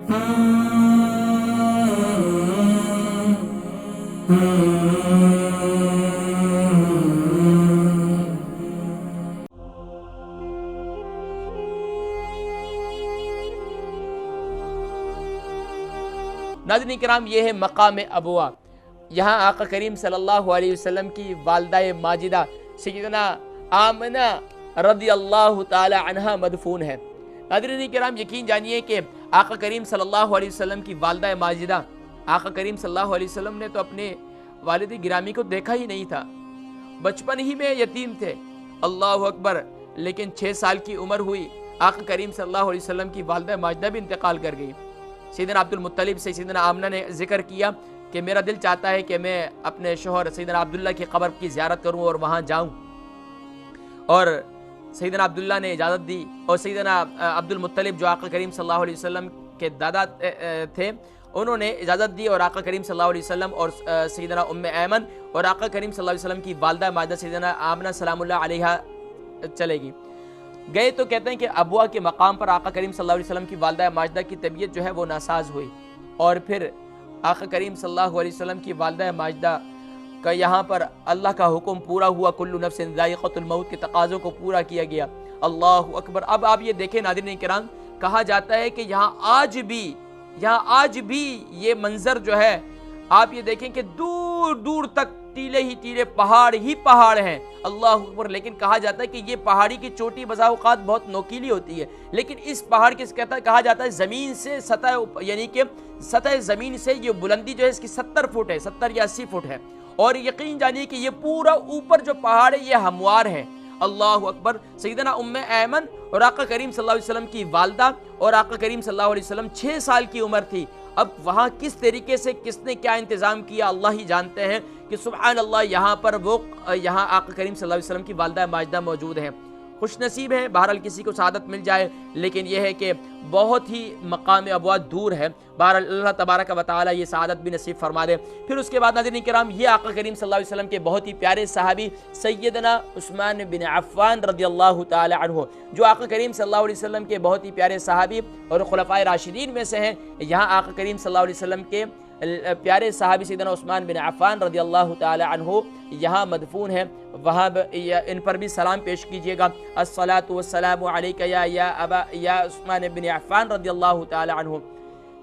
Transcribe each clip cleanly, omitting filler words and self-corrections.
ناظرین کرام، یہ ہے مقام ابوا۔ یہاں آقا کریم صلی اللہ علیہ وسلم کی والدہ ماجدہ سیدنا آمنہ رضی اللہ تعالی عنہ مدفون ہے۔ ناظرین کرام، یقین جانیے کہ آقا کریم صلی اللہ علیہ وسلم کی والدہ ماجدہ، آقا کریم صلی اللہ علیہ وسلم نے تو اپنے والد گرامی کو دیکھا ہی نہیں تھا، بچپن ہی میں یتیم تھے، اللہ اکبر۔ لیکن 6 سال کی عمر ہوئی، آقا کریم صلی اللہ علیہ وسلم کی والدہ ماجدہ بھی انتقال کر گئی۔ سیدنا عبد المطلب سے سیدنا آمنہ نے ذکر کیا کہ میرا دل چاہتا ہے کہ میں اپنے شوہر سیدنا عبداللہ کی قبر کی زیارت کروں اور وہاں جاؤں، اور سیدنا عبداللہ نے اجازت دی، اور سیدنا عبد المطلب جو آقا کریم صلی اللہ علیہ وسلم کے دادا تھے، انہوں نے اجازت دی، اور آقا کریم صلی اللہ علیہ وسلم اور سیدنا ام ایمن اور آقا کریم صلی اللہ علیہ وسلم کی والدہ ماجدہ سیدنا آمنہ سلام اللہ علیہا چلے گی۔ گئے تو کہتے ہیں کہ ابوا کے مقام پر آقا کریم صلی اللہ علیہ وسلم کی والدہ ماجدہ کی طبیعت جو ہے وہ ناساز ہوئی، اور پھر آقا کریم صلی اللہ علیہ وسلم کی والدہ ماجدہ کا یہاں پر اللہ کا حکم پورا ہوا، کل نفس ذائقۃ الموت کے تقاضوں کو پورا کیا گیا۔ اللہ اکبر۔ اب آپ یہ دیکھیں ناظرین کرام، کہا جاتا ہے کہ یہاں آج بھی یہ منظر جو ہے، آپ یہ دیکھیں کہ دور دور تک ٹیلے ہی ٹیلے، پہاڑ ہی پہاڑ ہیں، اللہ اکبر۔ لیکن کہا جاتا ہے کہ یہ پہاڑی کی چوٹی بسا اوقات بہت نوکیلی ہوتی ہے، لیکن اس پہاڑ کے کہا جاتا ہے زمین سے سطح، یعنی کہ سطح زمین سے یہ بلندی جو ہے اس کی 70 فٹ ہے، 70 یا 80 فٹ ہے، اور یقین جانیے کہ یہ پورا اوپر جو پہاڑ ہے یہ ہموار ہے، اللہ اکبر۔ سیدنا ام ایمن اور آقا کریم صلی اللہ علیہ وسلم کی والدہ اور آقا کریم صلی اللہ علیہ وسلم 6 سال کی عمر تھی۔ اب وہاں کس طریقے سے کس نے کیا انتظام کیا اللہ ہی جانتے ہیں کہ سبحان اللہ، یہاں پر یہاں آقا کریم صلی اللہ علیہ وسلم کی والدہ ماجدہ موجود ہیں۔ خوش نصیب ہیں، بہرحال کسی کو سعادت مل جائے، لیکن یہ ہے کہ بہت ہی مقام ابوا دور ہے۔ بہرحال اللہ تبارک و تعالی یہ سعادت بھی نصیب فرما دے۔ پھر اس کے بعد ناظرین کرام، یہ آقا کریم صلی اللہ علیہ وسلم کے بہت ہی پیارے صحابی سیدنا عثمان بن عفان رضی اللہ تعالی عنہ، جو آقا کریم صلی اللہ علیہ وسلم کے بہت ہی پیارے صحابی اور خلفائے راشدین میں سے ہیں۔ یہاں آقا کریم صلی اللہ علیہ وسلم کے پیارے صحابی سیدنا عثمان بن عفان رضی اللہ تعالی عنہ یہاں مدفون ہیں، وہاں ان پر بھی سلام پیش کیجئے گا۔ الصلاۃ والسلام علیک یا عثمان بن عفان رضی اللہ تعالی عنہ۔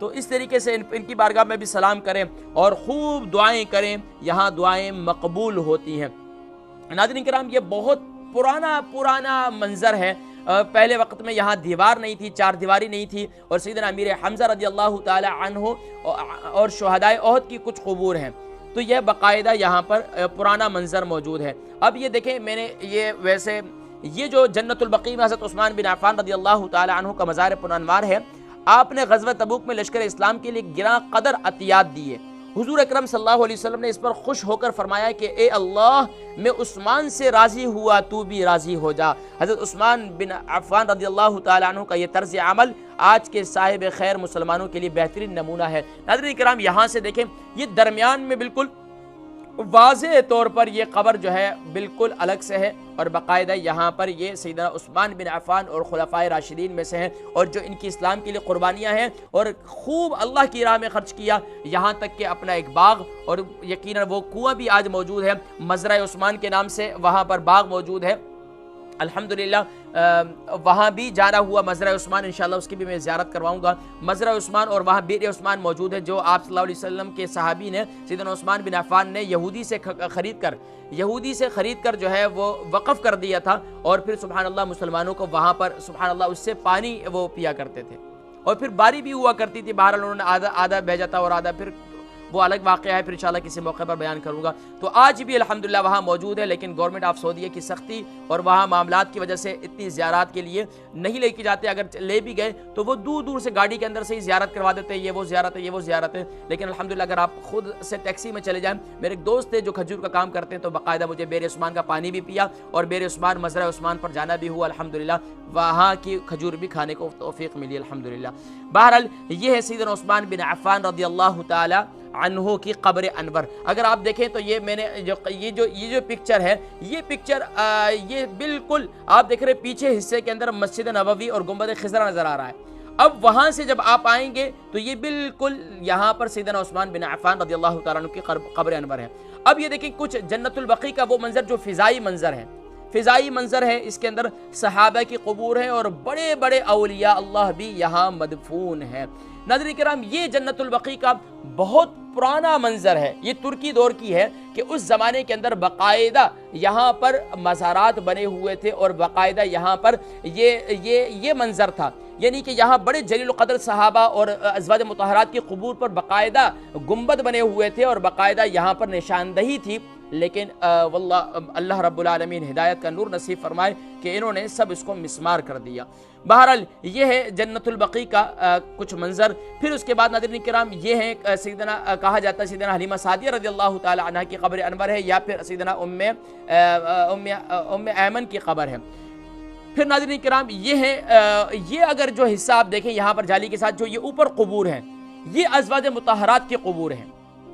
تو اس طریقے سے ان کی بارگاہ میں بھی سلام کریں اور خوب دعائیں کریں، یہاں دعائیں مقبول ہوتی ہیں۔ ناظرین کرام، یہ بہت پرانا منظر ہے۔ پہلے وقت میں یہاں دیوار نہیں تھی، 4 دیواری نہیں تھی، اور سیدنا امیر حمزہ رضی اللہ تعالی عنہ اور شہدائے احد کی کچھ قبور ہیں، تو یہ باقاعدہ یہاں پر پرانا منظر موجود ہے۔ اب یہ دیکھیں، میں نے یہ جو جنت البقیع میں حضرت عثمان بن عفان رضی اللہ تعالی عنہ کا مزار پرانوار ہے، آپ نے غزوہ تبوک میں لشکر اسلام کے لیے گراں قدر عطیات دیے۔ حضور اکرم صلی اللہ علیہ وسلم نے اس پر خوش ہو کر فرمایا کہ اے اللہ، میں عثمان سے راضی ہوا، تو بھی راضی ہو جا۔ حضرت عثمان بن عفان رضی اللہ تعالی عنہ کا یہ طرز عمل آج کے صاحب خیر مسلمانوں کے لیے بہترین نمونہ ہے۔ ناظرین کرام، یہاں سے دیکھیں، یہ درمیان میں بالکل واضح طور پر یہ قبر جو ہے بالکل الگ سے ہے، اور باقاعدہ یہاں پر یہ سیدنا عثمان بن عفان اور خلفائے راشدین میں سے ہیں، اور جو ان کی اسلام کے لیے قربانیاں ہیں اور خوب اللہ کی راہ میں خرچ کیا، یہاں تک کہ اپنا ایک باغ، اور یقیناً وہ کنواں بھی آج موجود ہے، مزرعہ عثمان کے نام سے وہاں پر باغ موجود ہے الحمدللہ۔ وہاں بھی جانا ہوا مزرعہ عثمان، انشاءاللہ اس کی بھی میں زیارت کرواؤں گا۔ مزرعہ عثمان اور وہاں بئر عثمان موجود ہے، جو آپ صلی اللہ علیہ وسلم کے صحابی نے سیدنا عثمان بن عفان نے یہودی سے خرید کر جو ہے وہ وقف کر دیا تھا، اور پھر سبحان اللہ مسلمانوں کو وہاں پر سبحان اللہ اس سے پانی وہ پیا کرتے تھے، اور پھر باری بھی ہوا کرتی تھی۔ بہرحال انہوں نے آدھا بھیجا تھا اور آدھا پھر وہ الگ واقعہ ہے، پھر انشاءاللہ کسی موقع پر بیان کروں گا۔ تو آج بھی الحمدللہ وہاں موجود ہے، لیکن گورنمنٹ آف سعودیہ کی سختی اور وہاں معاملات کی وجہ سے اتنی زیارات کے لیے نہیں لے کے جاتے، اگر لے بھی گئے تو وہ دور دور سے گاڑی کے اندر سے ہی زیارت کروا دیتے ہیں، یہ وہ زیارت ہے، یہ وہ زیارت ہے۔ لیکن الحمدللہ اگر آپ خود سے ٹیکسی میں چلے جائیں، میرے ایک دوست تھے جو کھجور کا کام کرتے ہیں، تو باقاعدہ مجھے بئر عثمان کا پانی بھی پیا، اور بئر عثمان مزرعہ عثمان پر جانا بھی ہوا الحمدللہ، وہاں کی کھجور بھی کھانے کو توفیق ملی الحمدللہ۔ بہرحال یہ ہے سیدنا عثمان بن عفان رضی اللہ تعالی عنہ کی قبر انور۔ اگر آپ دیکھیں تو یہ میں نے یہ جو پکچر ہے، یہ بالکل آپ دیکھ رہے پیچھے حصے کے اندر مسجد نبوی اور گنبد خضرا نظر آ رہا ہے۔ اب وہاں سے جب آپ آئیں گے تو یہ بالکل یہاں پر سیدنا عثمان بن عفان رضی اللہ تعالیٰ عنہ کی قبر انور ہے۔ اب یہ دیکھیں کچھ جنت البقیع کا وہ منظر جو فضائی منظر ہے، فضائی منظر ہے، اس کے اندر صحابہ کی قبور ہے اور بڑے بڑے اولیاء اللہ بھی یہاں مدفون ہیں۔ ناظرین کرام، یہ جنت البقیع کا بہت پرانا منظر ہے، یہ ترکی دور کی ہے کہ اس زمانے کے اندر باقاعدہ یہاں پر مزارات بنے ہوئے تھے اور باقاعدہ یہاں پر یہ منظر تھا، یعنی کہ یہاں بڑے جلیل القدر صحابہ اور ازواج مطہرات کی قبور پر باقاعدہ گنبد بنے ہوئے تھے اور باقاعدہ یہاں پر نشاندہی تھی، لیکن واللہ اللہ رب العالمین ہدایت کا نور نصیب فرمائے کہ انہوں نے سب اس کو مسمار کر دیا۔ بہرحال یہ ہے جنت البقیع کا کچھ منظر۔ پھر اس کے بعد ناظرین کرام یہ ہے سیدنا کہا جاتا ہے سیدنا حلیمہ سعدیہ رضی اللہ تعالی عنہ کی قبر انور ہے، یا پھر سیدنا ام ایمن کی قبر ہے۔ پھر ناظرین کرام یہ اگر جو حصہ آپ دیکھیں یہاں پر جالی کے ساتھ جو یہ اوپر قبور ہیں، یہ ازواج مطہرات کی قبور ہیں۔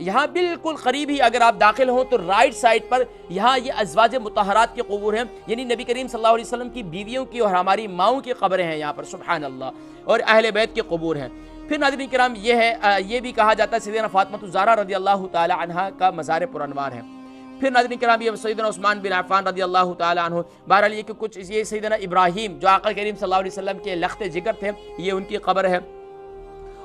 یہاں بالکل قریب ہی اگر آپ داخل ہوں تو رائٹ سائڈ پر یہاں یہ ازواج مطہرات کی قبور ہیں، یعنی نبی کریم صلی اللہ علیہ وسلم کی بیویوں کی اور ہماری ماؤں کی قبریں ہیں یہاں پر، سبحان اللہ، اور اہل بیت کی قبور ہیں۔ پھر ناظرین کرام یہ بھی کہا جاتا ہے سیدنا فاطمہ الزہرا رضی اللہ تعالی عنہا کا مزار پرانوار ہے۔ پھر ناظرین کرام یہ سیدنا عثمان بن عفان رضی اللہ تعالی عنہ، بہرحال یہ کہ کچھ یہ سیدنا ابراہیم جو آقا کریم صلی اللہ علیہ وسلم کے لخت جگر تھے، یہ ان کی قبر ہے،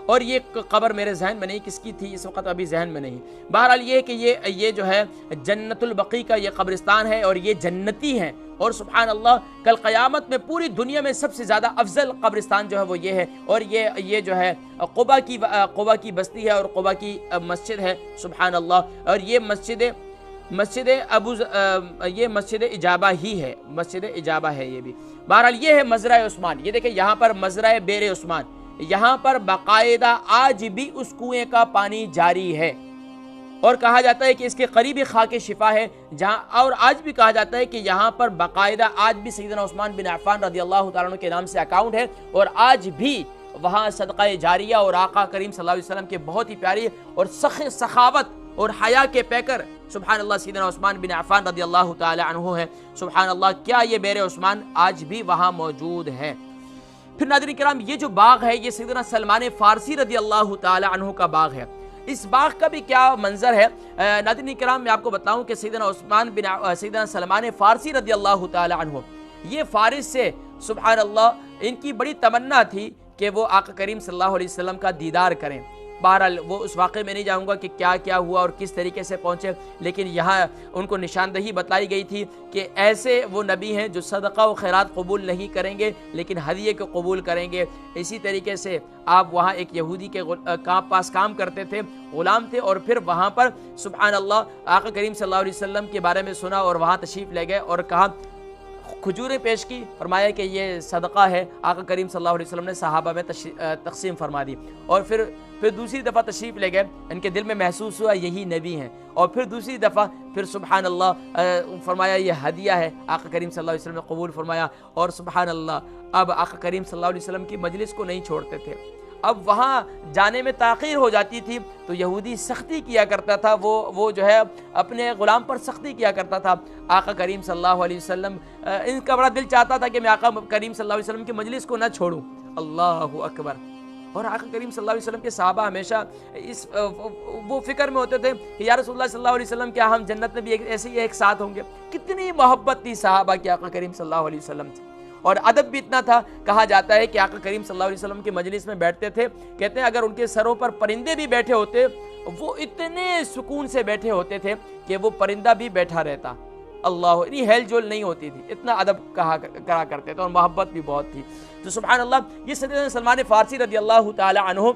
اور یہ قبر میرے ذہن میں نہیں کس کی تھی اس وقت ابھی ذہن میں نہیں۔ بہرحال یہ کہ یہ جو ہے جنت البقیع کا یہ قبرستان ہے اور یہ جنتی ہیں، اور سبحان اللہ کل قیامت میں پوری دنیا میں سب سے زیادہ افضل قبرستان جو ہے وہ یہ ہے، اور یہ جو ہے قبا کی بستی ہے اور قبا کی مسجد ہے، سبحان اللہ، اور یہ مسجد اجابہ ہی ہے، مسجد اجابہ ہے یہ بھی۔ بہرحال یہ ہے مزرعہ عثمان، یہ دیکھیں یہاں پر مزرعہ بیر عثمان، یہاں پر باقاعدہ آج بھی اس کنویں کا پانی جاری ہے، اور کہا جاتا ہے کہ اس کے قریبی خاک شفا ہے جہاں، اور آج بھی کہا جاتا ہے کہ یہاں پر باقاعدہ آج بھی سیدنا عثمان بن عفان رضی اللہ تعالیٰ عنہ کے نام سے اکاؤنٹ ہے، اور آج بھی وہاں صدقہ جاریہ اور آقا کریم صلی اللہ علیہ وسلم کے بہت ہی پیاری اور سخاوت اور حیا کے پیکر سبحان اللہ سیدنا عثمان بن عفان رضی اللہ تعالی عنہ ہے۔ سبحان اللہ، کیا یہ بیر عثمان آج بھی وہاں موجود ہے۔ پھر ناظرین کرام یہ جو باغ ہے یہ سیدنا سلمان فارسی رضی اللہ تعالی عنہ کا باغ ہے۔ اس باغ کا بھی کیا منظر ہے ناظرین کرام، میں آپ کو بتاؤں کہ سیدنا سلمان فارسی رضی اللہ تعالی عنہ یہ فارس سے سبحان اللہ ان کی بڑی تمنا تھی کہ وہ آقا کریم صلی اللہ علیہ وسلم کا دیدار کریں۔ بہرحال وہ اس واقعے میں نہیں جاؤں گا کہ کیا کیا ہوا اور کس طریقے سے پہنچے، لیکن یہاں ان کو نشاندہی بتلائی گئی تھی کہ ایسے وہ نبی ہیں جو صدقہ و خیرات قبول نہیں کریں گے لیکن ہدیے کو قبول کریں گے۔ اسی طریقے سے آپ وہاں ایک یہودی کے پاس کام کرتے تھے، غلام تھے، اور پھر وہاں پر سبحان اللہ آقا کریم صلی اللہ علیہ وسلم کے بارے میں سنا اور وہاں تشریف لے گئے اور کہا، کھجوریں پیش کی، فرمایا کہ یہ صدقہ ہے۔ آقا کریم صلی اللہ علیہ وسلم نے صحابہ میں تقسیم فرما دی، اور پھر دوسری دفعہ تشریف لے گئے، ان کے دل میں محسوس ہوا یہی نبی ہیں، اور پھر دوسری دفعہ پھر سبحان اللہ فرمایا یہ ہدیہ ہے، آقا کریم صلی اللہ علیہ وسلم نے قبول فرمایا، اور سبحان اللہ اب آقا کریم صلی اللہ علیہ وسلم کی مجلس کو نہیں چھوڑتے تھے۔ اب وہاں جانے میں تاخیر ہو جاتی تھی تو یہودی سختی کیا کرتا تھا، وہ جو ہے اپنے غلام پر سختی کیا کرتا تھا۔ آقا کریم صلی اللہ علیہ وسلم ان کا بڑا دل چاہتا تھا کہ میں آقا کریم صلی اللہ علیہ وسلم کی مجلس کو نہ چھوڑوں، اللہ اکبر۔ اور آقا کریم صلی اللہ علیہ وسلم کے صحابہ ہمیشہ وہ فکر میں ہوتے تھے کہ یا رسول اللہ صلی اللہ علیہ وسلم کیا ہم جنت میں بھی ایسے ہی ایک ساتھ ہوں گے؟ کتنی محبت تھی صحابہ کی آقا کریم صلی اللہ علیہ وسلم سے، اور ادب بھی اتنا تھا۔ کہا جاتا ہے کہ آقا کریم صلی اللہ علیہ وسلم کی مجلس میں بیٹھتے تھے، کہتے ہیں اگر ان کے سروں پر پرندے بھی بیٹھے ہوتے وہ اتنے سکون سے بیٹھے ہوتے تھے کہ وہ پرندہ بھی بیٹھا رہتا، اللہ، اتنی ہیل جول نہیں ہوتی تھی، اتنا ادب کرا کرتے تھے اور محبت بھی بہت تھی۔ تو سبحان اللہ یہ سیدنا سلمان فارسی رضی اللہ تعالی عنہ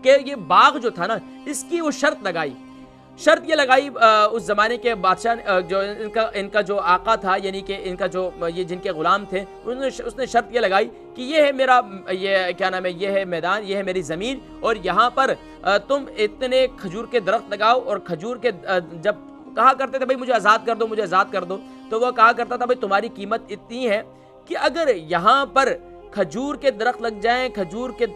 کہ یہ باغ جو تھا نا، اس کی وہ شرط یہ لگائی اس زمانے کے بادشاہ جو ان کا جو آقا تھا، یعنی کہ ان کا جو یہ جن کے غلام تھے، اس نے شرط یہ لگائی کہ یہ ہے میرا یہ ہے میدان، یہ ہے میری زمین، اور یہاں پر تم اتنے کھجور کے درخت لگاؤ، اور کھجور کے جب کہا کرتے تھے بھائی مجھے آزاد کر دو، تو وہ کہا کرتا تھا بھائی تمہاری قیمت اتنی ہے کہ اگر یہاں پر کھجور کے درخت لگ جائیں، کھجور کے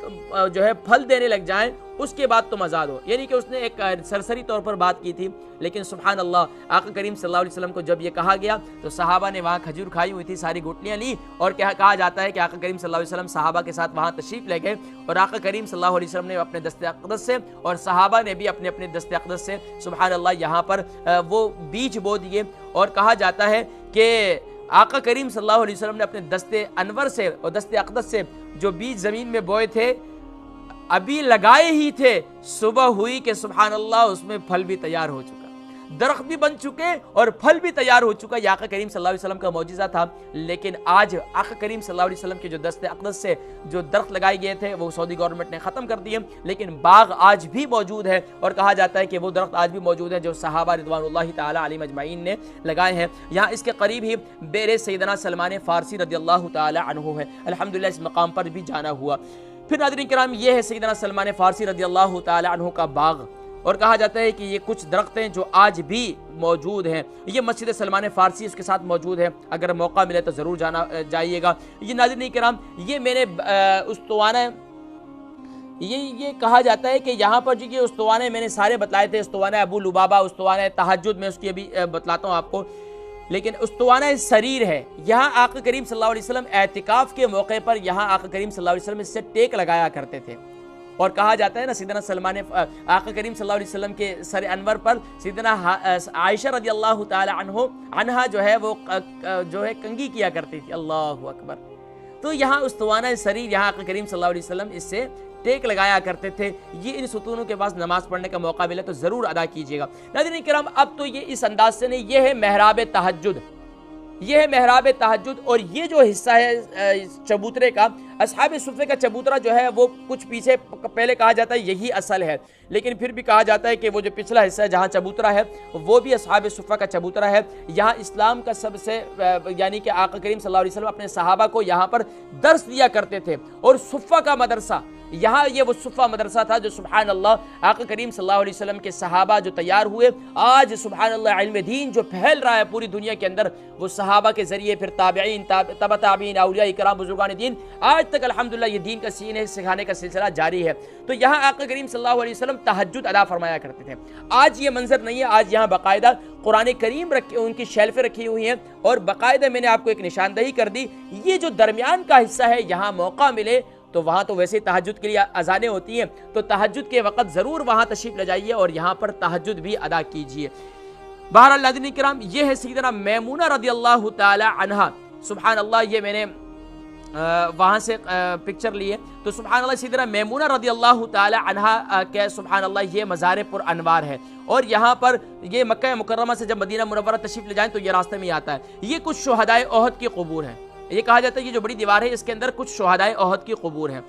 جو ہے پھل دینے لگ جائیں، اس کے بعد تم آزاد ہو. یعنی کہ اس نے ایک سرسری طور پر بات کی تھی، لیکن سبحان اللہ آقا کریم صلی اللہ علیہ وسلم کو جب یہ کہا گیا تو صحابہ نے وہاں کھجور کھائی ہوئی تھی، ساری گٹلیاں لی، اور کہا جاتا ہے کہ آقا کریم صلی اللہ علیہ وسلم صحابہ کے ساتھ وہاں تشریف لے گئے، اور آقا کریم صلی اللہ علیہ وسلم نے اپنے دست اقدس سے اور صحابہ نے بھی اپنے اپنے دست اقدس سے سبحان اللہ یہاں پر وہ بیج بو دیے. اور کہا جاتا ہے کہ آقا کریم صلی اللہ علیہ وسلم نے اپنے دست انور سے اور دست اقدس سے جو بیج زمین میں بوئے تھے، ابھی لگائے ہی تھے، صبح ہوئی کہ سبحان اللہ اس میں پھل بھی تیار ہو چکا، درخت بھی بن چکے اور پھل بھی تیار ہو چکا. یہ آقا کریم صلی اللہ علیہ وسلم کا معجزہ تھا. لیکن آج آقا کریم صلی اللہ علیہ وسلم کے جو دست اقدس سے جو درخت لگائے گئے تھے وہ سعودی گورنمنٹ نے ختم کر دیے، لیکن باغ آج بھی موجود ہے، اور کہا جاتا ہے کہ وہ درخت آج بھی موجود ہے جو صحابہ رضوان اللہ تعالی علیہم اجمعین نے لگائے ہیں. یہاں اس کے قریب ہی بیر سیدنا سلمان فارسی رضی اللہ تعالی عنہ ہے. الحمدللہ اس مقام پر بھی جانا ہوا. پھر ناظرین کرام یہ ہے سیدنا سلمان فارسی رضی اللہ تعالی عنہ کا باغ، اور کہا جاتا ہے کہ یہ کچھ درخت ہیں جو آج بھی موجود ہیں. یہ مسجد سلمان فارسی اس کے ساتھ موجود ہے، اگر موقع ملے تو ضرور جائیے گا. یہ ناظرین کرام یہ میں نے استوانہ یہ کہا جاتا ہے کہ یہاں پر جو یہ استوانے میں نے سارے بتلائے تھے، استوانہ ابو لبابہ، استوانہ تہجد، میں اس کی ابھی بتلاتا ہوں آپ کو. لیکن استوانہ سریر ہے، یہاں آقا کریم صلی اللہ علیہ وسلم اعتکاف کے موقع پر یہاں آقا کریم صلی اللہ علیہ وسلم اس سے ٹیک لگایا کرتے تھے. اور کہا جاتا ہے نا سیدنا سلمان آقا کریم صلی اللہ علیہ وسلم کے سر انور پر سیدنا عائشہ رضی اللہ تعالی عنہا جو ہے وہ جو ہے کنگھی کیا کرتی تھی. اللہ اکبر. تو یہاں استوانہ سریر یہاں آقا کریم صلی اللہ علیہ وسلم اس سے ٹیک لگایا کرتے تھے. یہ ان ستونوں کے پاس نماز پڑھنے کا موقع ملے تو ضرور ادا کیجیے گا. ناظرین کرام اب تو یہ اس انداز سے نہیں، یہ ہے محراب تہجد، یہ ہے محراب تہجد. اور یہ جو حصہ ہے چبوترے کا، اصحاب صفے کا چبوترا جو ہے وہ کچھ پیچھے پہلے کہا جاتا ہے یہی اصل ہے، لیکن پھر بھی کہا جاتا ہے کہ وہ جو پچھلا حصہ ہے جہاں چبوترا ہے وہ بھی اصحاب صفہ کا چبوترا ہے. یہاں اسلام کا سب سے یعنی کہ آقا کریم صلی اللہ علیہ وسلم اپنے صحابہ کو یہاں پر درس دیا کرتے تھے. اور صفہ کا مدرسہ یہاں یہ وہ صفہ مدرسہ تھا جو سبحان اللہ آقا کریم صلی اللہ علیہ وسلم کے صحابہ جو تیار ہوئے. آج سبحان اللہ علم دین جو پھیل رہا ہے پوری دنیا کے اندر وہ صحابہ کے ذریعے، پھر تابعین، تبع تابعین، اولیاء کرام، بزرگان دین، آج تک الحمدللہ یہ دین کا سینے سکھانے کا سلسلہ جاری ہے. تو یہاں آقا کریم صلی اللہ علیہ وسلم تہجد ادا فرمایا کرتے تھے. آج یہ منظر نہیں ہے. آج یہاں باقاعدہ قرآن کریم ان کی شیلفیں رکھی ہوئی ہیں، اور باقاعدہ میں نے آپ کو ایک نشاندہی کر دی. یہ جو درمیان کا حصہ ہے یہاں موقع ملے تو وہاں تو ویسے تہجد کے لیے اذانیں ہوتی ہیں، تو تہجد کے وقت ضرور وہاں تشریف لے جائیے اور یہاں پر تہجد بھی ادا کیجیے. بہرحال ناظرین کرام یہ ہے سیدنا میمونہ رضی اللہ تعالی عنہا. سبحان اللہ یہ میں نے وہاں سے پکچر لیے. تو سبحان اللہ سیدنا میمونہ رضی اللہ تعالی عنہا کے سبحان اللہ یہ مزار پر انوار ہے. اور یہاں پر یہ مکہ مکرمہ سے جب مدینہ منورہ تشریف لے جائیں تو یہ راستے میں آتا ہے. یہ کچھ شہدائے احد کی قبور ہیں. یہ کہا جاتا ہے یہ جو بڑی دیوار ہے اس کے اندر کچھ شہدائے احد کی قبور ہیں.